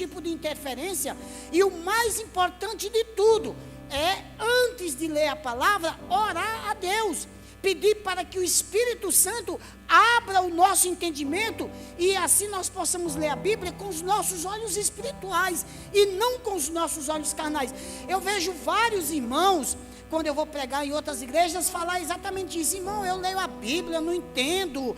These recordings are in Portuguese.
tipo de interferência. E o mais importante de tudo é, antes de ler a palavra, orar a Deus. Pedir para que o Espírito Santo abra o nosso entendimento e assim nós possamos ler a Bíblia com os nossos olhos espirituais e não com os nossos olhos carnais. Eu vejo vários irmãos, quando eu vou pregar em outras igrejas, falar exatamente isso. Irmão, eu leio a Bíblia, eu não entendo,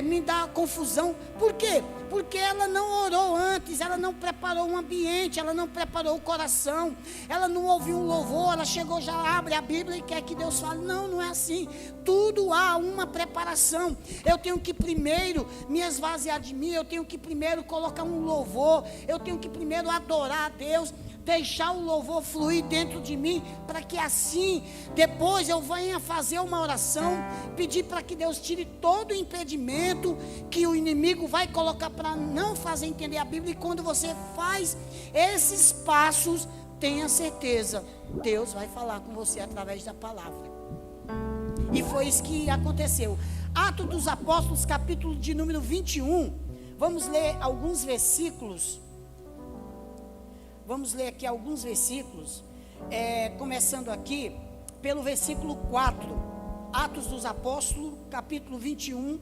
me dá confusão. Por quê? Porque ela não orou antes, ela não preparou um ambiente, ela não preparou o coração, ela não ouviu um louvor, ela chegou, já abre a Bíblia e quer que Deus fale. Não, não é assim. Tudo há uma preparação. Eu tenho que primeiro me esvaziar de mim, eu tenho que primeiro colocar um louvor, eu tenho que primeiro adorar a Deus, deixar o louvor fluir dentro de mim, para que assim, depois eu venha fazer uma oração, pedir para que Deus tire todo o impedimento que o inimigo vai colocar para não fazer entender a Bíblia. E quando você faz esses passos, tenha certeza, Deus vai falar com você através da palavra. E foi isso que aconteceu. Atos dos Apóstolos, capítulo de número 21, vamos ler alguns versículos. Vamos ler aqui alguns versículos, começando aqui pelo versículo 4, Atos dos Apóstolos, capítulo 21,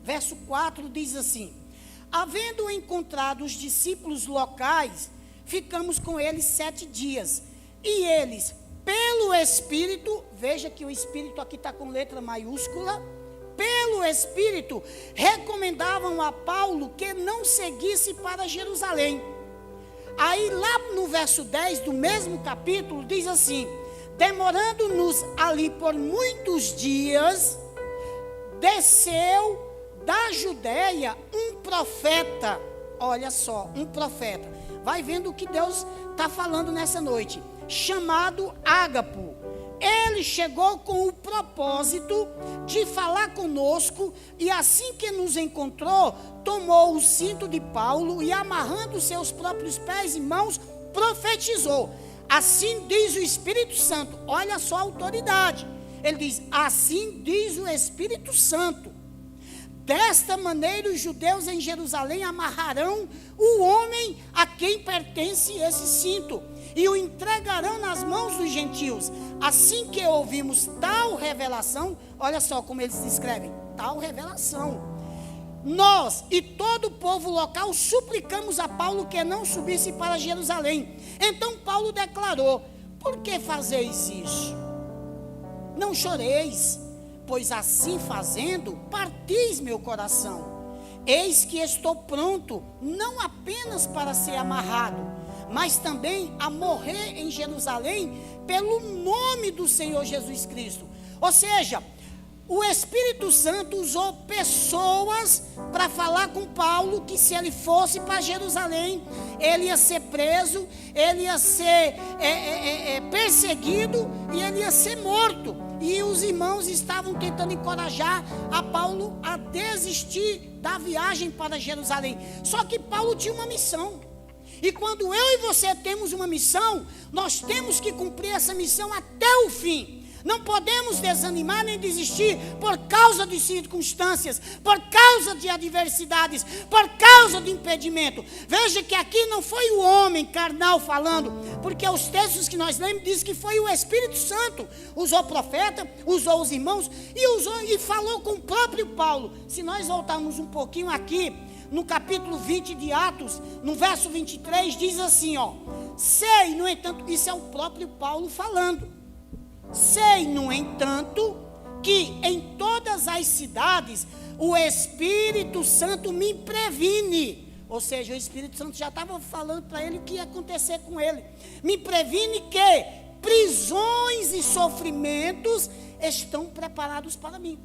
verso 4, diz assim: havendo encontrado os discípulos locais, ficamos com eles 7 dias, e eles, pelo Espírito, veja que o Espírito aqui está com letra maiúscula, pelo Espírito, recomendavam a Paulo que não seguisse para Jerusalém. Aí lá no verso 10 do mesmo capítulo diz assim: demorando-nos ali por muitos dias, desceu da Judéia um profeta. Olha só, um profeta. Vai vendo o que Deus está falando nessa noite. Chamado Ágapo. Ele chegou com o propósito de falar conosco, e assim que nos encontrou, tomou o cinto de Paulo e, amarrando seus próprios pés e mãos, profetizou. Assim diz o Espírito Santo. Olha só a autoridade. Ele diz: assim diz o Espírito Santo. Desta maneira os judeus em Jerusalém amarrarão o homem a quem pertence esse cinto e o entregarão nas mãos dos gentios. Assim que ouvimos tal revelação, olha só como eles escrevem, tal revelação, nós e todo o povo local suplicamos a Paulo que não subisse para Jerusalém. Então Paulo declarou: por que fazeis isso? Não choreis, pois assim fazendo, partis meu coração. Eis que estou pronto, não apenas para ser amarrado, mas também a morrer em Jerusalém, pelo nome do Senhor Jesus Cristo. Ou seja, o Espírito Santo usou pessoas para falar com Paulo que se ele fosse para Jerusalém, ele ia ser preso, ele ia ser perseguido e ele ia ser morto. E os irmãos estavam tentando encorajar a Paulo a desistir da viagem para Jerusalém. Só que Paulo tinha uma missão. E quando eu e você temos uma missão, nós temos que cumprir essa missão até o fim. Não podemos desanimar nem desistir por causa de circunstâncias, por causa de adversidades, por causa de impedimento. Veja que aqui não foi o homem carnal falando, porque os textos que nós lemos dizem que foi o Espírito Santo. Usou o profeta, usou os irmãos e falou com o próprio Paulo. Se nós voltarmos um pouquinho aqui, no capítulo 20 de Atos, no verso 23, diz assim, ó: sei, no entanto, isso é o próprio Paulo falando. Sei, no entanto, que em todas as cidades o Espírito Santo me previne. Ou seja, o Espírito Santo já estava falando para ele o que ia acontecer com ele. Me previne que prisões e sofrimentos estão preparados para mim.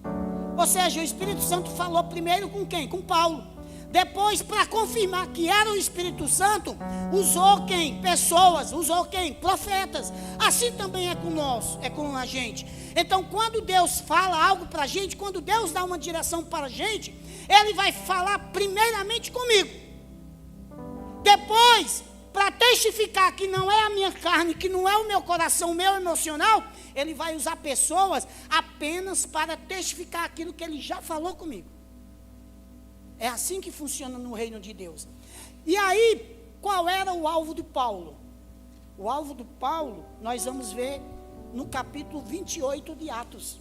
Ou seja, o Espírito Santo falou primeiro com quem? Com Paulo. Depois, para confirmar que era o Espírito Santo, usou quem? Pessoas. Usou quem? Profetas. Assim também é com nós, é com a gente. Então, quando Deus fala algo para a gente, quando Deus dá uma direção para a gente, Ele vai falar primeiramente comigo. Depois, para testificar que não é a minha carne, que não é o meu coração, o meu emocional, Ele vai usar pessoas apenas para testificar aquilo que Ele já falou comigo. É assim que funciona no reino de Deus. E aí, qual o alvo de Paulo? O alvo de Paulo, nós vamos ver no capítulo 28 de Atos,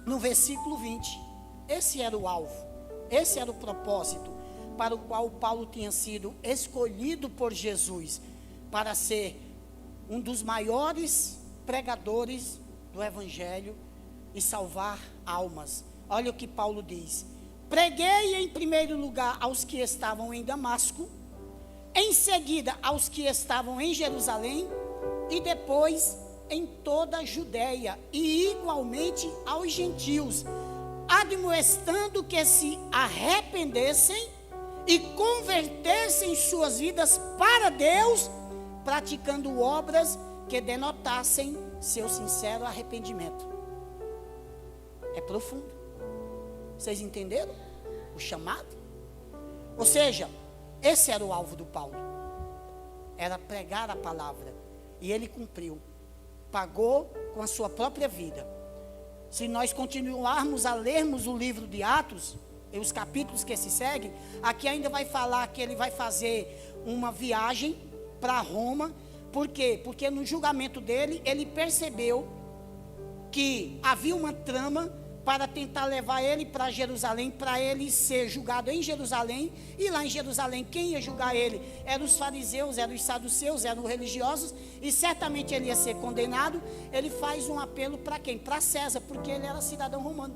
no versículo 20. Esse era o alvo, esse era o propósito para o qual Paulo tinha sido escolhido por Jesus, para ser um dos maiores pregadores do Evangelho e salvar almas. Olha o que Paulo diz: preguei em primeiro lugar aos que estavam em Damasco, em seguida aos que estavam em Jerusalém, e depois em toda a Judéia, e igualmente aos gentios, admoestando que se arrependessem e convertessem suas vidas para Deus, praticando obras que denotassem seu sincero arrependimento. É profundo. Vocês entenderam o chamado? Ou seja, esse era o alvo do Paulo. Era pregar a palavra. E ele cumpriu. Pagou com a sua própria vida. Se nós continuarmos a lermos o livro de Atos, e os capítulos que se seguem, aqui ainda vai falar que ele vai fazer uma viagem para Roma. Por quê? Porque no julgamento dele, ele percebeu que havia uma trama para tentar levar ele para Jerusalém, para ele ser julgado em Jerusalém. E lá em Jerusalém, quem ia julgar ele? Eram os fariseus, eram os saduceus, eram os religiosos, e certamente ele ia ser condenado. Ele faz um apelo para quem? Para César, porque ele era cidadão romano.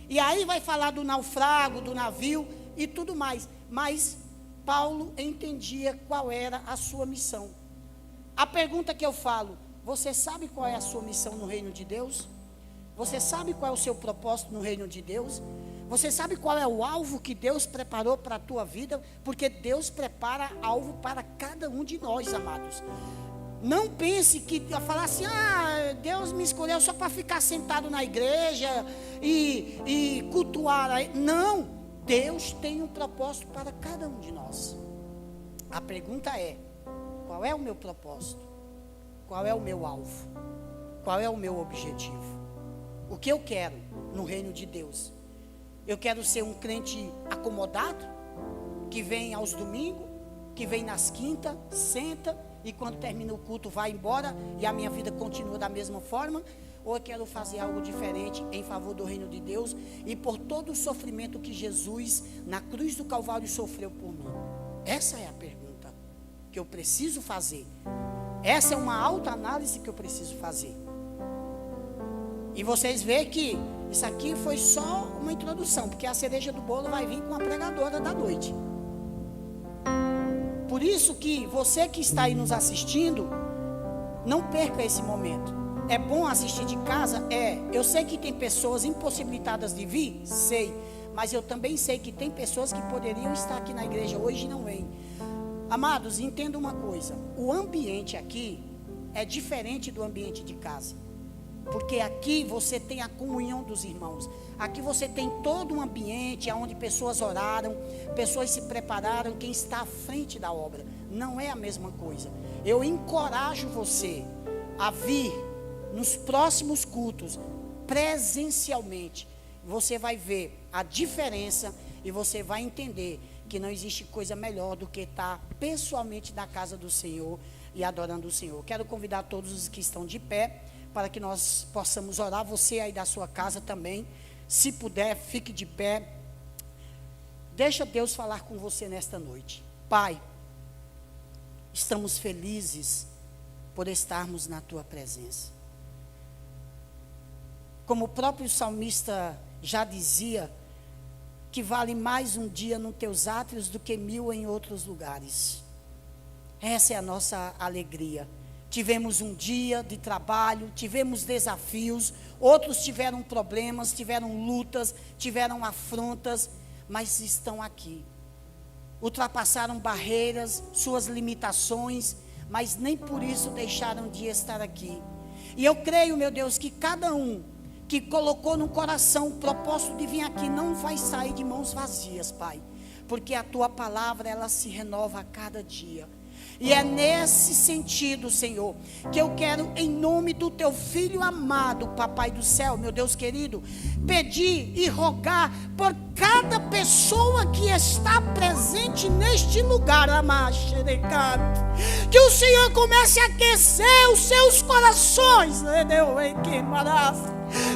E aí vai falar do naufrago, do navio e tudo mais. Mas Paulo entendia qual era a sua missão. A pergunta que eu falo: você sabe qual é a sua missão no reino de Deus? Você sabe qual é o seu propósito no reino de Deus? Você sabe qual é o alvo que Deus preparou para a tua vida? Porque Deus prepara alvo para cada um de nós, amados. Não pense que falar assim: Deus me escolheu só para ficar sentado na igreja e cultuar. Não, Deus tem um propósito para cada um de nós. A pergunta é: qual é o meu propósito? Qual é o meu alvo? Qual é o meu objetivo? O que eu quero no reino de Deus? Eu quero ser um crente acomodado, que vem aos domingos, que vem nas quintas, senta, e quando termina o culto vai embora e a minha vida continua da mesma forma? Ou eu quero fazer algo diferente em favor do reino de Deus e por todo o sofrimento que Jesus na cruz do Calvário sofreu por mim? Essa é a pergunta que eu preciso fazer. Essa é uma autoanálise que eu preciso fazer. E vocês veem que isso aqui foi só uma introdução, porque a cereja do bolo vai vir com a pregadora da noite. Por isso que você que está aí nos assistindo, não perca esse momento. É bom assistir de casa? É. Eu sei que tem pessoas impossibilitadas de vir? Sei. Mas eu também sei que tem pessoas que poderiam estar aqui na igreja hoje e não vêm. Amados, entenda uma coisa. O ambiente aqui é diferente do ambiente de casa. Porque aqui você tem a comunhão dos irmãos. Aqui você tem todo um ambiente onde pessoas oraram, pessoas se prepararam, quem está à frente da obra. Não é a mesma coisa. Eu encorajo você a vir nos próximos cultos, presencialmente. Você vai ver a diferença e você vai entender que não existe coisa melhor do que estar pessoalmente na casa do Senhor e adorando o Senhor. Quero convidar todos os que estão de pé, para que nós possamos orar. Você aí da sua casa também, se puder, fique de pé. Deixa Deus falar com você nesta noite. Pai, estamos felizes por estarmos na tua presença. Como o próprio salmista já dizia, que vale mais um dia nos teus átrios do que 1000 em outros lugares. Essa é a nossa alegria. Tivemos um dia de trabalho, tivemos desafios, outros tiveram problemas, tiveram lutas, tiveram afrontas, mas estão aqui. Ultrapassaram barreiras, suas limitações, mas nem por isso deixaram de estar aqui. E eu creio, meu Deus, que cada um que colocou no coração o propósito de vir aqui não vai sair de mãos vazias, Pai. Porque a tua palavra, ela se renova a cada dia. E é nesse sentido, Senhor, que eu quero, em nome do teu Filho amado, Papai do céu, meu Deus querido, pedir e rogar por cada pessoa que está presente neste lugar, que o Senhor comece a aquecer os seus corações,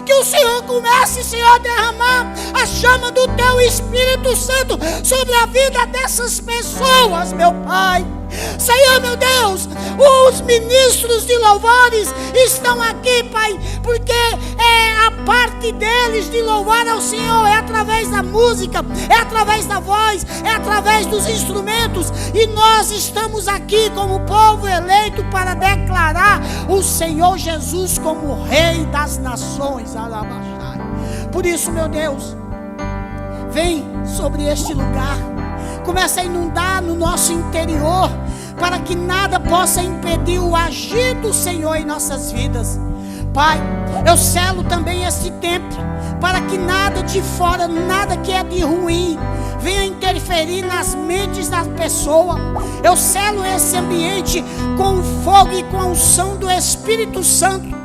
que o Senhor comece, Senhor, a derramar a chama do teu Espírito Santo sobre a vida dessas pessoas, meu Pai. Senhor, meu Deus, os ministros de louvores estão aqui, Pai, porque a parte deles de louvar ao Senhor é através da música, é através da voz, é através dos instrumentos, e nós estamos aqui como povo eleito para declarar o Senhor Jesus como Rei das nações. Por isso, meu Deus, vem sobre este lugar, começa a inundar no nosso interior, para que nada possa impedir o agir do Senhor em nossas vidas. Pai, eu selo também este templo, para que nada de fora, nada que é de ruim, venha interferir nas mentes das pessoas. Eu selo esse ambiente com o fogo e com a unção do Espírito Santo,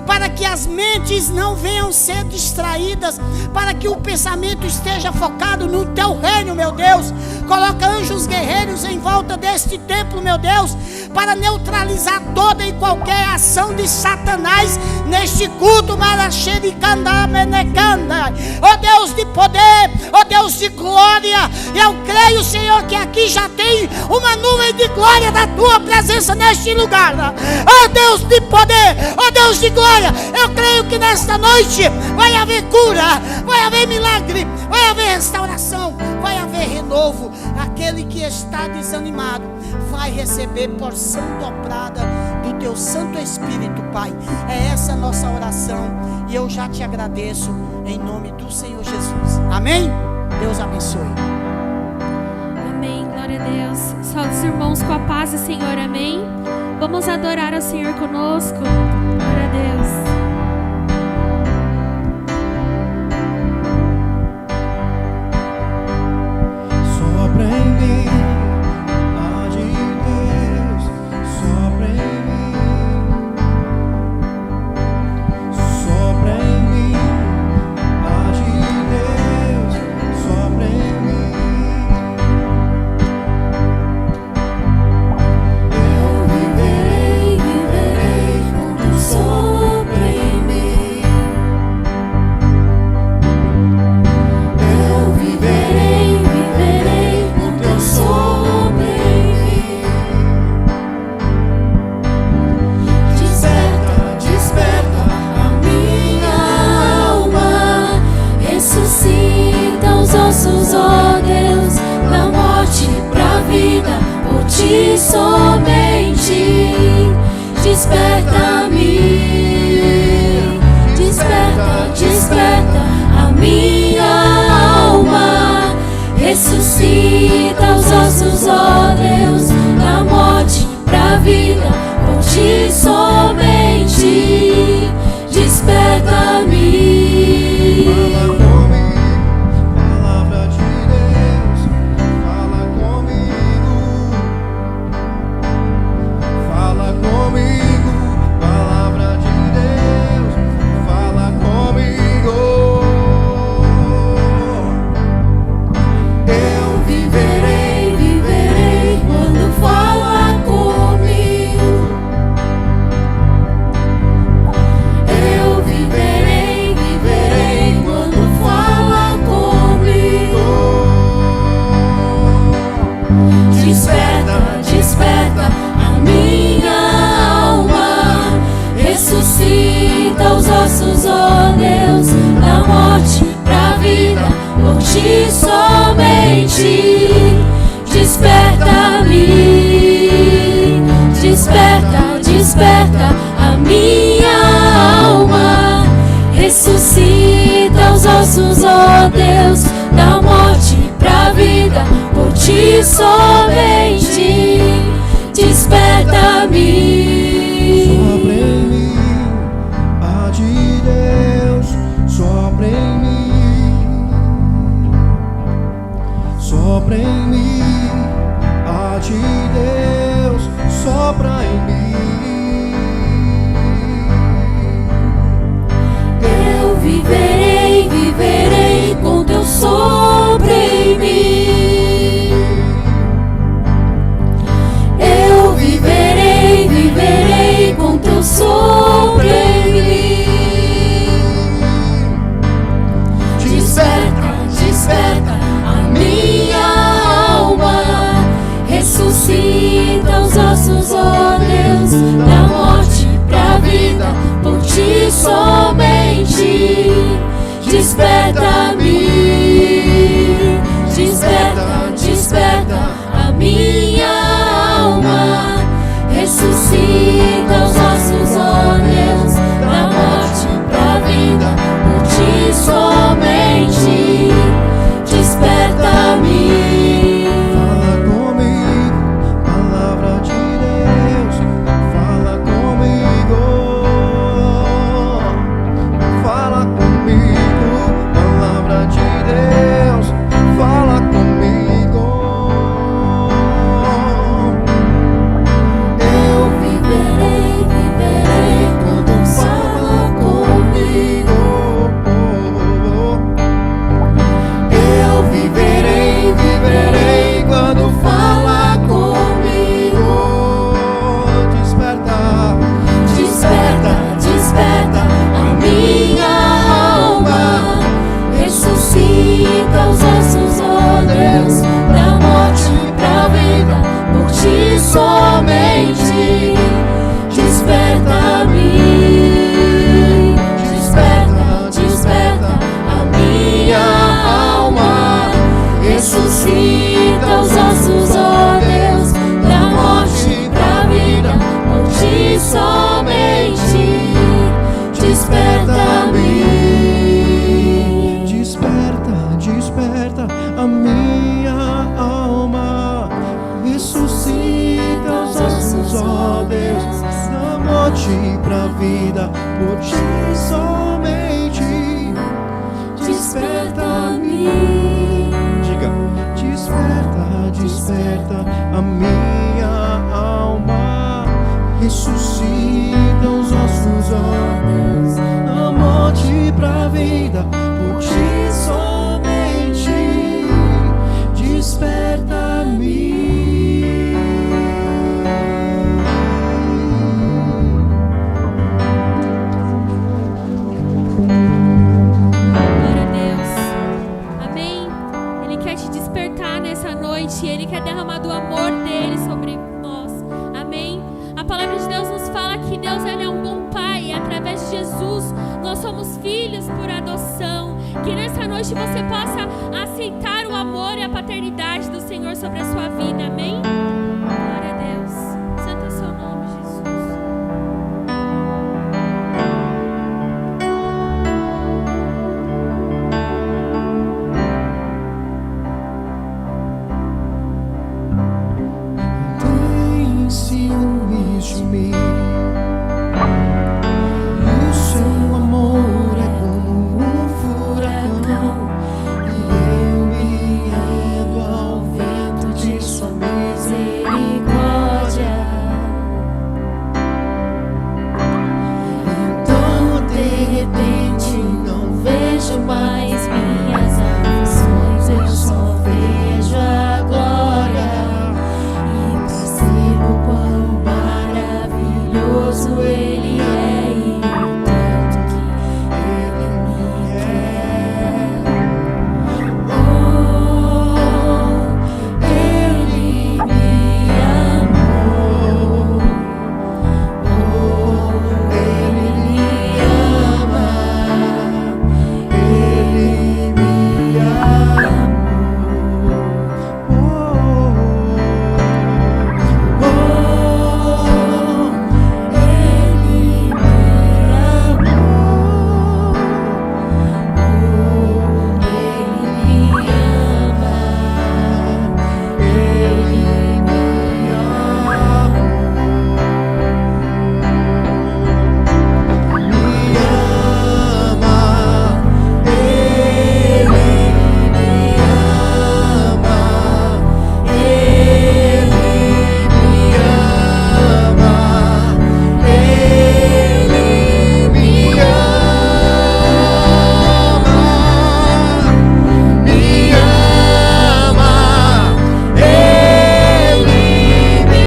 para que as mentes não venham ser distraídas, para que o pensamento esteja focado no teu reino, meu Deus. Coloca anjos guerreiros em volta deste templo, meu Deus, para neutralizar toda e qualquer ação de Satanás neste culto. Ó Deus de poder, ó Deus de glória, eu creio, Senhor, que aqui já tem uma nuvem de glória da tua presença neste lugar. Ó Deus de poder, ó Deus de glória, eu creio que nesta noite vai haver cura, vai haver milagre, vai haver restauração, vai haver renovo. Aquele que está desanimado vai receber porção dobrada do teu Santo Espírito, Pai. É essa a nossa oração, e eu já te agradeço em nome do Senhor Jesus. Amém? Deus abençoe. Amém, glória a Deus. Só os irmãos com a paz do Senhor, amém? Vamos adorar ao Senhor conosco. Glória a Deus. Sopra em mim, paz de Deus, sopra em mim. Sopra em mim, paz de Deus, sopra em mim. Eu viverei quando sopra em mim. Eu viverei no teu sopro em mim. Desperta, desperta a minha alma, ressuscita os ossos, ó Deus, da morte pra vida, por ti somente. Desperta-me, desperta, desperta a minha alma, ressuscita os ossos, ó Deus, da morte pra vida, por ti somente. Desperta-me. Fala comigo, palavra de Deus, fala comigo. Fala comigo, palavra de Deus, fala comigo. Eu viverei quando fala comigo. Eu viverei quando fala comigo. Desperta, desperta a minha alma, ressuscita os ossos, ó Deus, da morte pra vida, por ti somente. Desperta-me, desperta, desperta a minha alma, ressuscita os ossos, ó Deus, da morte pra vida, por ti somente. Desperta-me. Sopra em mim, paz de Deus, sopra em mim. Sopra em mim, paz de Deus, sopra em mim. Eu viverei, viverei com teu sopro em mim. Eu viverei, viverei com teu sopro em mim. Desperta, desperta a minha alma, ressuscita os ossos, ó Deus, da morte pra vida, por ti somente. Desperta-me, desperta, desperta a minha alma, ressuscita os ossos, ó Deus, da morte pra vida, por ti somente. Desperta-me. Fala comigo, palavra de Deus, fala comigo. Fala comigo, palavra de Deus, fala comigo. Eu viverei, viverei quando fala comigo. Eu viverei, viverei quando fala comigo. Desperta, Desperta, desperta a minha alma, ressuscita os ossos, ó Deus, da morte pra vida, por ti somente. Desperta-me, desperta, desperta a minha alma, ressuscita os ossos, ó Deus, da morte pra vida, por ti somente. Desperta-me. desperta, desperta a minha alma, ressuscita os ossos, ó Deus, da morte pra vida, por ti somente. Desperta-me. Diga, desperta, desperta a minha alma, ressuscita os ossos, ó Deus, da morte pra vida, por ti somente. Desperta-me. Glória a Deus. Amém. Ele quer te despertar nessa noite. Ele quer derramar do amor dele sobre nós. Amém. A palavra de Deus nos fala que Deus, ele é um bom pai. E através de Jesus nós somos filhos por adoção. Que nessa noite você possa aceitar o amor e a paternidade do Senhor sobre a sua vida. Amém.